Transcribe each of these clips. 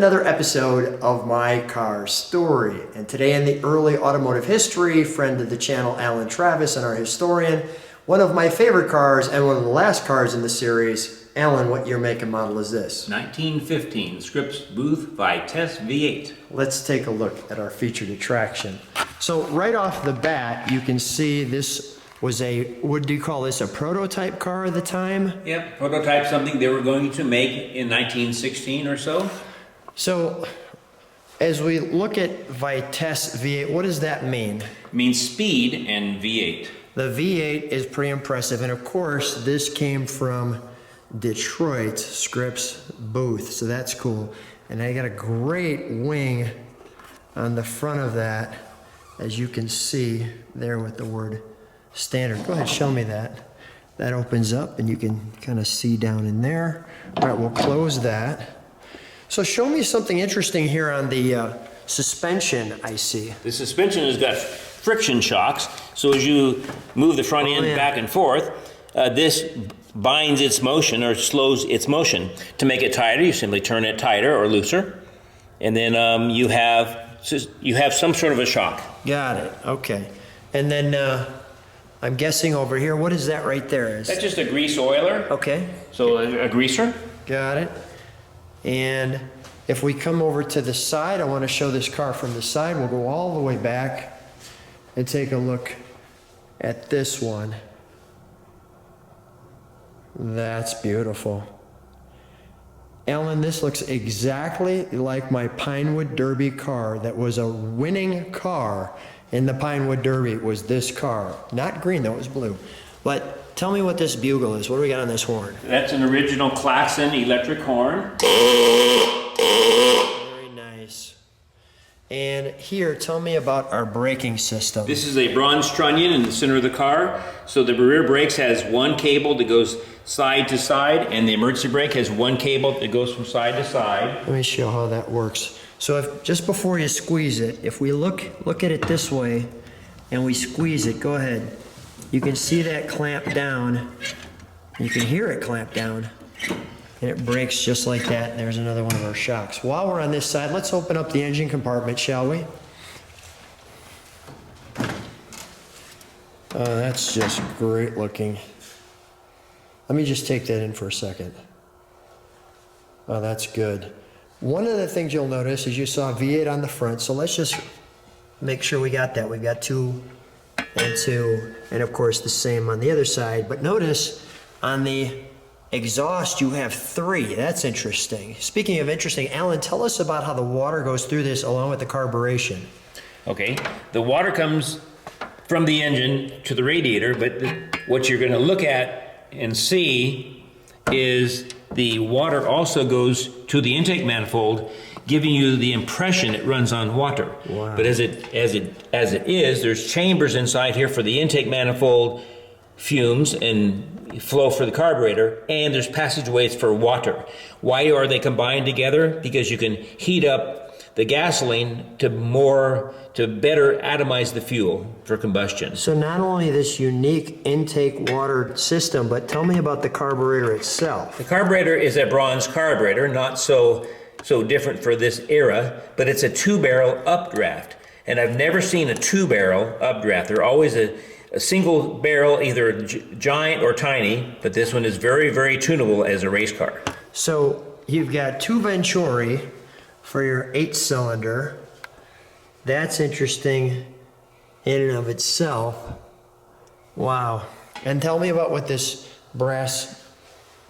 another episode of My Car Story. And today in the early automotive history, friend of the channel Alan Travis and our historian, one of my favorite cars and one of the last cars in the series. Alan, what year, make, and model is this? 1915 Scripps Booth Vitesse V8. Let's take a look at our featured attraction. So right off the bat, you can see this was a, what do you call this, a prototype car at the time? Yep, prototype, something they were going to make in 1916 or so. So as we look at Vitesse V8, what does that mean? It means speed and V8. The V8 is pretty impressive, and of course this came from Detroit, Scripps Booth, so that's cool. And I got a great wing on the front of that, as you can see there with the word standard. Go ahead, show me that. That opens up and you can kind of see down in there. All right, we'll close that. So show me something interesting here on the suspension I see. The suspension has got friction shocks, so as you move the front end back and forth, this binds its motion or slows its motion. To make it tighter, you simply turn it tighter or looser, and then you have some sort of a shock. Got it, okay. And then I'm guessing over here, what is that right there? That's just a grease oiler. Okay. So a greaser. Got it. And if we come over to the side, I want to show this car from the side. We'll go all the way back and take a look at this one. That's beautiful. Alan, this looks exactly like my Pinewood Derby car that was a winning car in the Pinewood Derby. It was this car. Not green though, it was blue. But tell me what this bugle is. What do we got on this horn? That's an original Klaxon electric horn. Very nice. And here, tell me about our braking system. This is a bronze trunnion in the center of the car. So the rear brakes has one cable that goes side to side, and the emergency brake has one cable that goes from side to side. Let me show how that works. So if, just before you squeeze it, if we look at it this way and we squeeze it, go ahead. You can see that clamp down. You can hear it clamp down. And it breaks just like that. And there's another one of our shocks. While we're on this side, let's open up the engine compartment, shall we? Oh, that's just great looking. Let me just take that in for a second. Oh, that's good. One of the things you'll notice is you saw V8 on the front, so let's just make sure we got that. We've got 2 and 2, and of course the same on the other side. But notice on the exhaust you have 3. That's interesting. Speaking of interesting, Alan, tell us about how the water goes through this along with the carburation. Okay, the water comes from the engine to the radiator, but what you're going to look at and see is the water also goes to the intake manifold, giving you the impression it runs on water. Wow. But as it is, there's chambers inside here for the intake manifold fumes and flow for the carburetor, and there's passageways for water. Why are they combined together? Because you can heat up the gasoline to better atomize the fuel for combustion. So not only this unique intake water system, but tell me about the carburetor itself. The carburetor is a bronze carburetor, not so different for this era, but it's a 2-barrel updraft. And I've never seen a 2-barrel updraft. They're always a single barrel, either giant or tiny, but this one is very, very tunable as a race car. So you've got 2 Venturi for your 8-cylinder. That's interesting in and of itself. Wow. And tell me about what this brass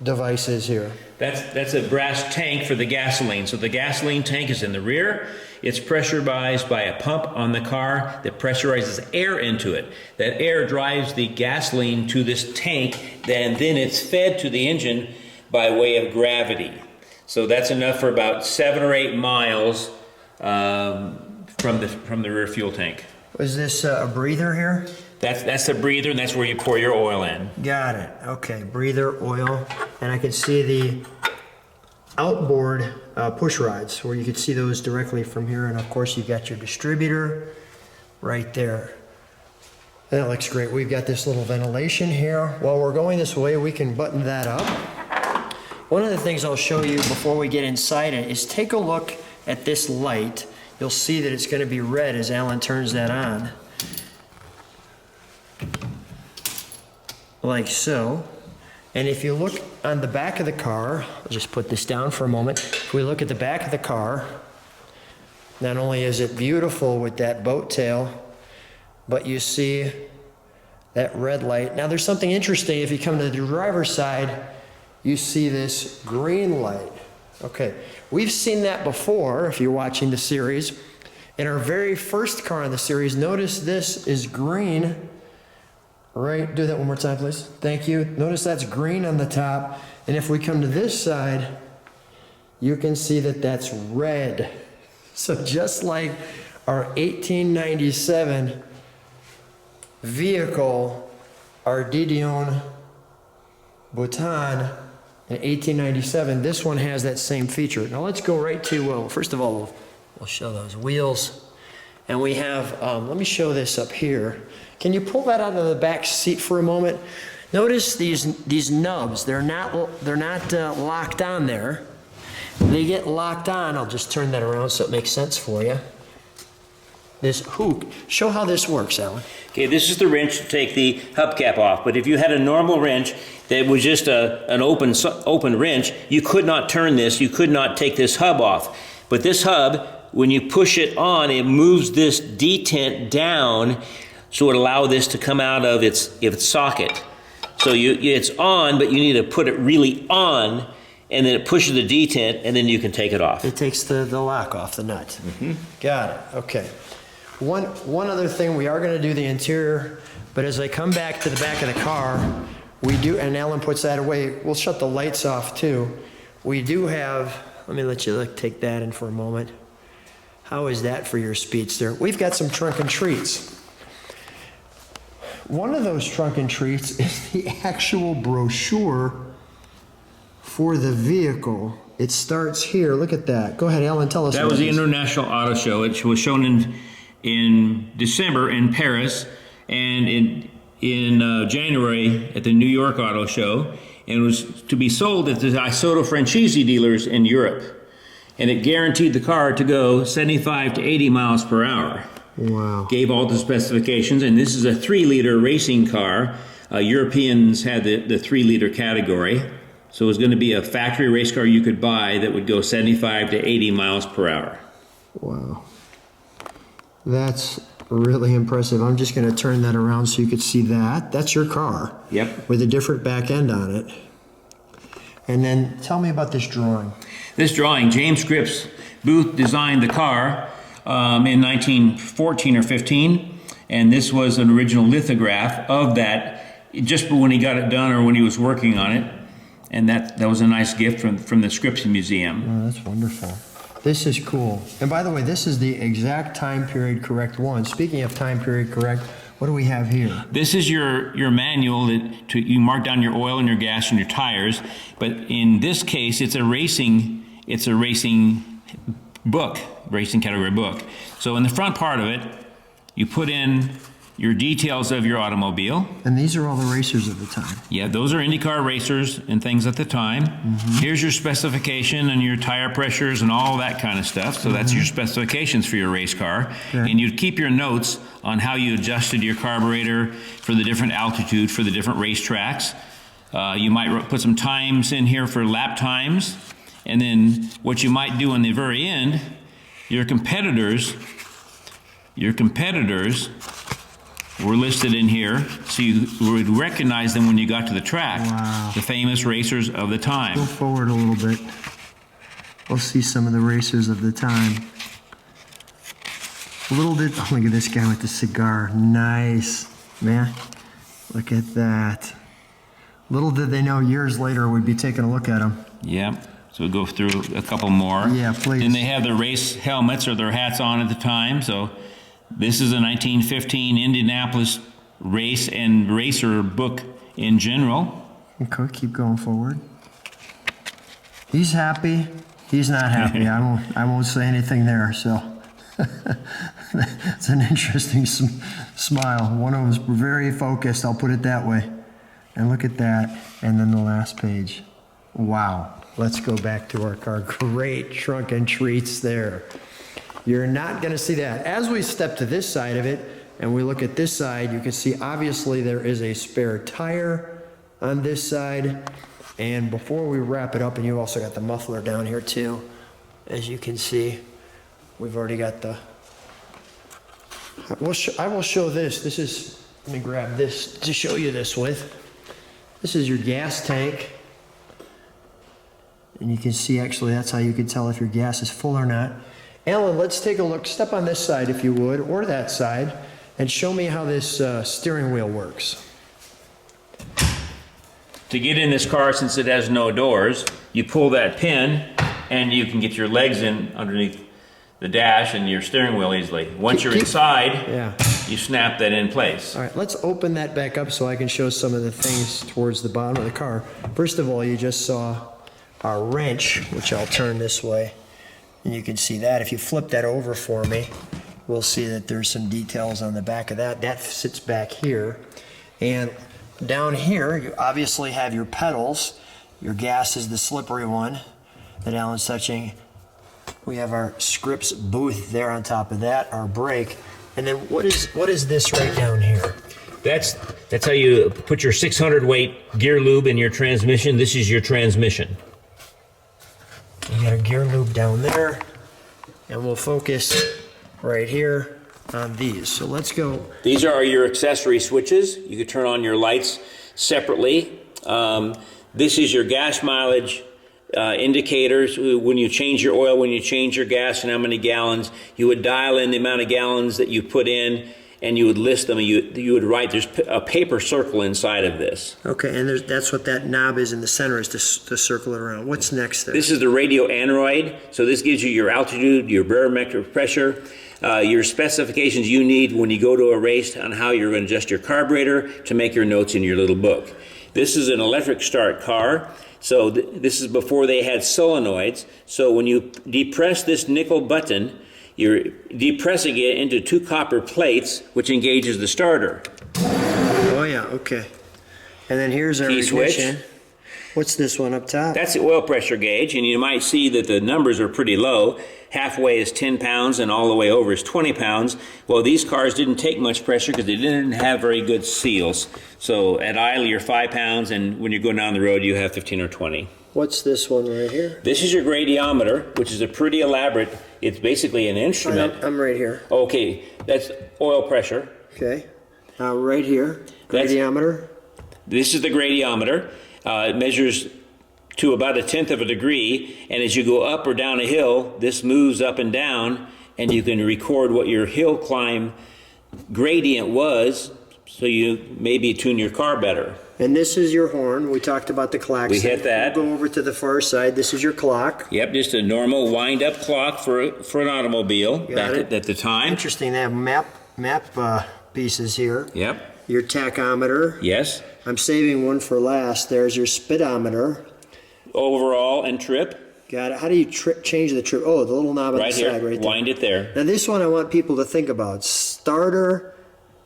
device is here. That's a brass tank for the gasoline. So the gasoline tank is in the rear. It's pressurized by a pump on the car that pressurizes air into it. That air drives the gasoline to this tank, and then it's fed to the engine by way of gravity. So that's enough for about 7 or 8 miles from the rear fuel tank. Was this a breather here? That's the breather, and that's where you pour your oil in. Got it. Okay, breather, oil, and I can see the outboard push rods where you can see those directly from here, and of course you've got your distributor right there. That looks great. We've got this little ventilation here. While we're going this way, we can button that up. One of the things I'll show you before we get inside it is take a look at this light. You'll see that it's going to be red as Alan turns that on. Like so. And if you look on the back of the car, I'll just put this down for a moment. If we look at the back of the car, not only is it beautiful with that boat tail, but you see that red light. Now there's something interesting. If you come to the driver's side, you see this green light. Okay, we've seen that before if you're watching the series. In our very first car in the series, notice this is green. Right, do that one more time, please. Thank you. Notice that's green on the top. And if we come to this side, you can see that that's red. So just like our 1897 vehicle, our Didion Bouton in 1897, this one has that same feature. Now let's go right to, first of all, we'll show those wheels. And we have, let me show this up here. Can you pull that out of the back seat for a moment? Notice these nubs. They're not locked on there. They get locked on. I'll just turn that around so it makes sense for you. This hook. Show how this works, Alan. Okay, this is the wrench to take the hubcap off. But if you had a normal wrench that was just an open wrench, you could not turn this. You could not take this hub off. But this hub, when you push it on, it moves this detent down, so it allows this to come out of its socket. So it's on, but you need to put it really on, and then it pushes the detent, and then you can take it off. It takes the lock off the nut. Mm-hmm. Got it. Okay. One other thing, we are going to do the interior, but as I come back to the back of the car, we do, and Alan puts that away. We'll shut the lights off too. We do have. Let me let you take that in for a moment. How is that for your Speedster? We've got some trunk and treats. One of those trunk and treats is the actual brochure for the vehicle. It starts here. Look at that. Go ahead, Alan, tell us. That was the International Auto Show. It was shown in December in Paris, and in January at the New York Auto Show, and it was to be sold at the Isotta Francesi dealers in Europe. And it guaranteed the car to go 75 to 80 miles per hour. Wow. Gave all the specifications, and this is a 3-liter racing car. Europeans had the 3-liter category. So it was going to be a factory race car you could buy that would go 75 to 80 miles per hour. Wow. That's really impressive. I'm just going to turn that around so you could see that. That's your car. Yep. With a different back end on it. And then tell me about this drawing. This drawing, James Scripps Booth designed the car in 1914 or 15, and this was an original lithograph of that just when he got it done or when he was working on it, and that was a nice gift from the Scripps Museum. Oh, that's wonderful. This is cool. And by the way, this is the exact time period correct one. Speaking of time period correct, what do we have here? This is your manual that you mark down your oil and your gas and your tires, but in this case, it's a racing book, racing category book. So in the front part of it, you put in your details of your automobile. And these are all the racers of the time. Yeah, those are IndyCar racers and things at the time. Mm-hmm. Here's your specification and your tire pressures and all that kind of stuff. So that's your specifications for your race car. Okay. And you'd keep your notes on how you adjusted your carburetor for the different altitude for the different race tracks. You might put some times in here for lap times. And then what you might do in the very end, your competitors were listed in here, so you would recognize them when you got to the track. Wow. The famous racers of the time. Go forward a little bit. We'll see some of the racers of the time. A little bit. Oh, look at this guy with the cigar. Nice, man. Look at that. Little did they know years later we'd be taking a look at him. Yeah. So we'll go through a couple more. Yeah, please. And they have their race helmets or their hats on at the time. So this is a 1915 Indianapolis race and racer book in general. Okay, keep going forward. He's happy. He's not happy. I won't say anything there. So it's an interesting smile. One of them's very focused. I'll put it that way. And look at that. And then the last page. Wow. let's go back to our car. Great trunk and treats there. You're not gonna see that. As we step to this side of it, and we look at this side, you can see obviously there is a spare tire on this side. And before we wrap it up, and you also got the muffler down here too, as you can see, we've already got the, I will show this. This is, let me grab this to show you this with. This is your gas tank. And you can see actually that's how you can tell if your gas is full or not. Alan, let's take a look. Step on this side if you would, or that side, and show me how this steering wheel works. To get in this car, since it has no doors, you pull that pin and you can get your legs in underneath the dash and your steering wheel easily. Once you're inside, you snap that in place. All right, let's open that back up so I can show some of the things towards the bottom of the car. First of all, you just saw our wrench, which I'll turn this way. And you can see that. If you flip that over for me, we'll see that there's some details on the back of that. That sits back here. And down here, you obviously have your pedals. Your gas is the slippery one that Alan's touching. We have our Scripps Booth there on top of that, our brake. And then what is this right down here? That's how you put your 600 weight gear lube in your transmission. This is your transmission. You got a gear lube down there, and we'll focus right here on these. So let's go. These are your accessory switches. You can turn on your lights separately. This is your gas mileage indicators. When you change your oil, when you change your gas, and how many gallons, you would dial in the amount of gallons that you put in, and you would list them. You would write. There's a paper circle inside of this. Okay, and that's what that knob is in the center, is to circle it around. What's next there? This is the radio Android. So this gives you your altitude, your barometric pressure, your specifications you need when you go to a race on how you're going to adjust your carburetor to make your notes in your little book. This is an electric start car. So this is before they had solenoids. So when you depress this nickel button, you're depressing it into 2 copper plates, which engages the starter. Oh yeah, okay. And then here's our ignition. What's this one up top? That's the oil pressure gauge, and you might see that the numbers are pretty low. Halfway is 10 pounds, and all the way over is 20 pounds. Well, these cars didn't take much pressure because they didn't have very good seals. So at idle, you're 5 pounds, and when you're going down the road, you have 15 or 20. What's this one right here? This is your gradiometer, which is a pretty elaborate, it's basically an instrument. I'm right here. Okay, that's oil pressure. Okay. Right here, gradiometer. This is the gradiometer. It measures to about 1/10 of a degree, and as you go up or down a hill, this moves up and down, and you can record what your hill climb gradient was, so you maybe tune your car better. And this is your horn. We talked about the clock. We hit that. Go over to the far side. This is your clock. Yep, just a normal wind-up clock for an automobile back at the time. Interesting. They have map pieces here. Yep. Your tachometer. Yes. I'm saving one for last. There's your speedometer. Overall and trip. Got it. How do you change the trip? Oh, the little knob on the side right there. Wind it there. Now this one I want people to think about. Starter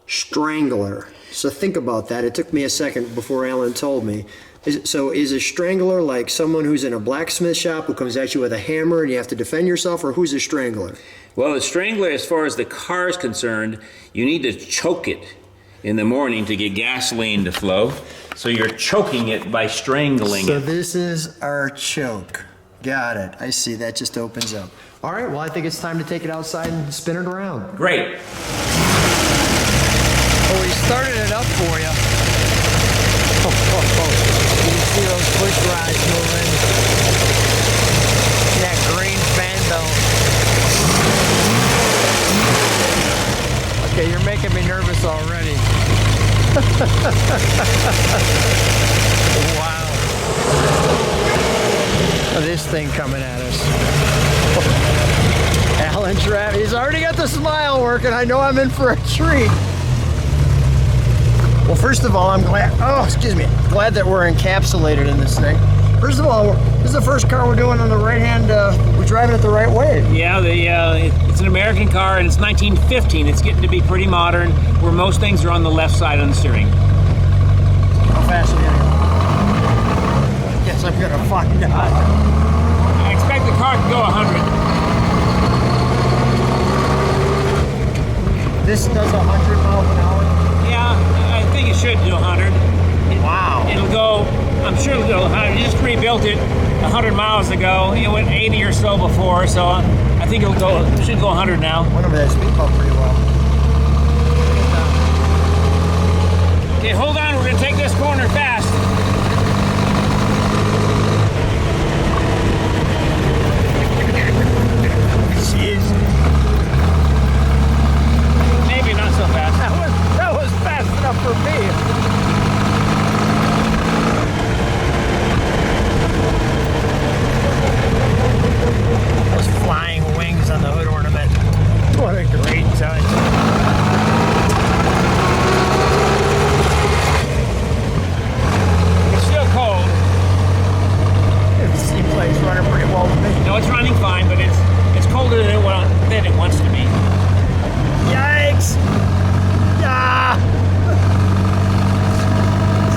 strangler. So think about that. It took me a second before Alan told me. Is a strangler like someone who's in a blacksmith shop who comes at you with a hammer and you have to defend yourself, or who's a strangler? Well, the strangler, as far as the car is concerned, you need to choke it in the morning to get gasoline to flow. So you're choking it by strangling it. So this is our choke. Got it. I see. That just opens up. All right. Well, I think it's time to take it outside and spin it around. Great. Well, we started it up for you. You can see those push rods moving. That green fan belt. Okay, you're making me nervous already. Wow. This thing coming at us. Alan Travis, he's already got the smile working. I know I'm in for a treat. Well, first of all, I'm glad that we're encapsulated in this thing. First of all, this is the first car we're doing on the right hand, we're driving it the right way. Yeah, it's an American car, and it's 1915. It's getting to be pretty modern, where most things are on the left side on the steering. How fast are we gonna go? Yes, I'm gonna find out. I expect the car to go 100. This does 100 miles an hour? Yeah, I think it should do 100. Wow. It'll go, I'm sure it'll go 100. You just rebuilt it 100 miles ago. It went 80 or so before, so I think it should go 100 now. Went over that speed bump pretty well. Okay, hold on, we're gonna take this corner fast. Jeez. Maybe not so fast. That was fast enough for me. Those flying wings on the hood ornament. What a great touch. It's still cold. It seems like it's running pretty well with me. No, it's running fine, but it's colder than it wants to be. Yikes! Ah!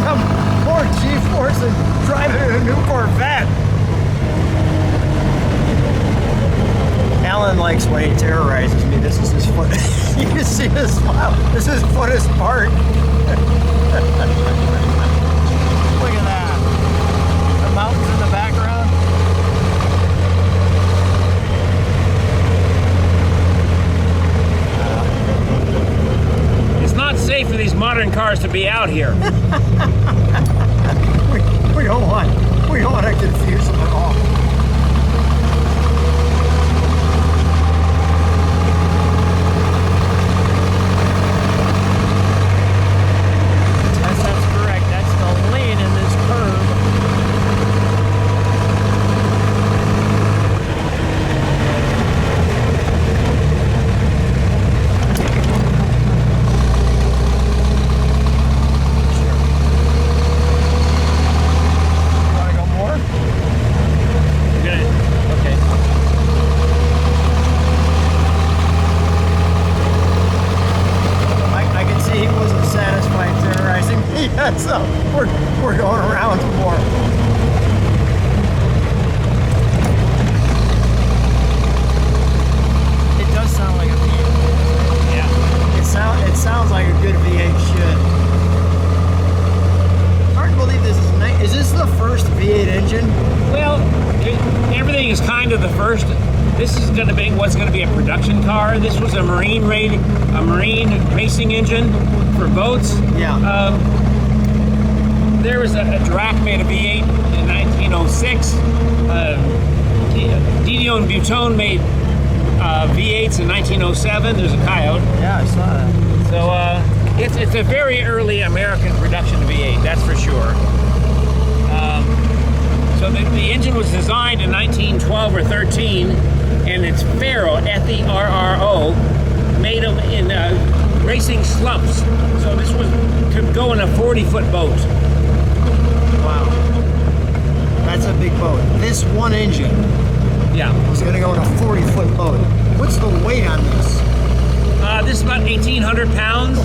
Some more G-force than driving a new Corvette. Alan likes when he terrorizes me. This is his foot. You can see his smile. This is his footest part. Look at that. The mountains in the background. It's not safe for these modern cars to be out here. we don't want to confuse them at all. That's correct. That's the lane in this curve. Want to go more? Okay. I can see he wasn't satisfied terrorizing me yet, so we're going around more. It does sound like a V8. Yeah. It sounds like a good V8 should. Hard to believe this is nice. Is this the first V8 engine? Well, everything is kind of the first. This is going to be what's going to be a production car. This was a marine racing engine for boats. Yeah. There was a Drac made a V8 in 1906. Didio and Butone made V8s in 1907. There's a Coyote. Yeah, I saw that. So it's a very early American production V8, that's for sure. So the engine was designed in 1912 or 13, and it's Faro, F-E-R-R-O, made them in racing slumps. So this was to go in a 40-foot boat. Wow. That's a big boat. This one engine Yeah. is going to go in a 40-foot boat. What's the weight on this? This is about 1,800 pounds.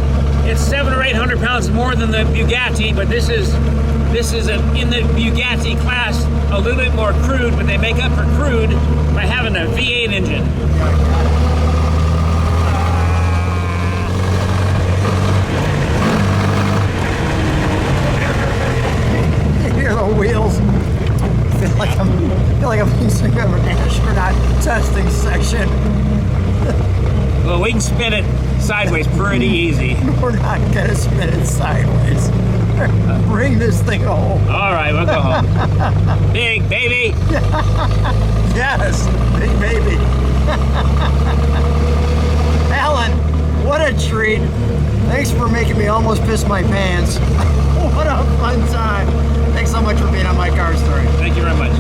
It's 700 or 800 pounds more than the Bugatti, but this is in the Bugatti class a little bit more crude, but they make up for crude by having a V8 engine. You hear the wheels? I feel like I'm in some kind of an astronaut testing section. Well, we can spin it sideways pretty easy. We're not gonna spin it sideways. Bring this thing home. All right, we'll go home. Big baby. Yes, big baby. Alan, what a treat. Thanks for making me almost piss my pants. What a fun time. Thanks so much for being on My Car Story. Thank you very much.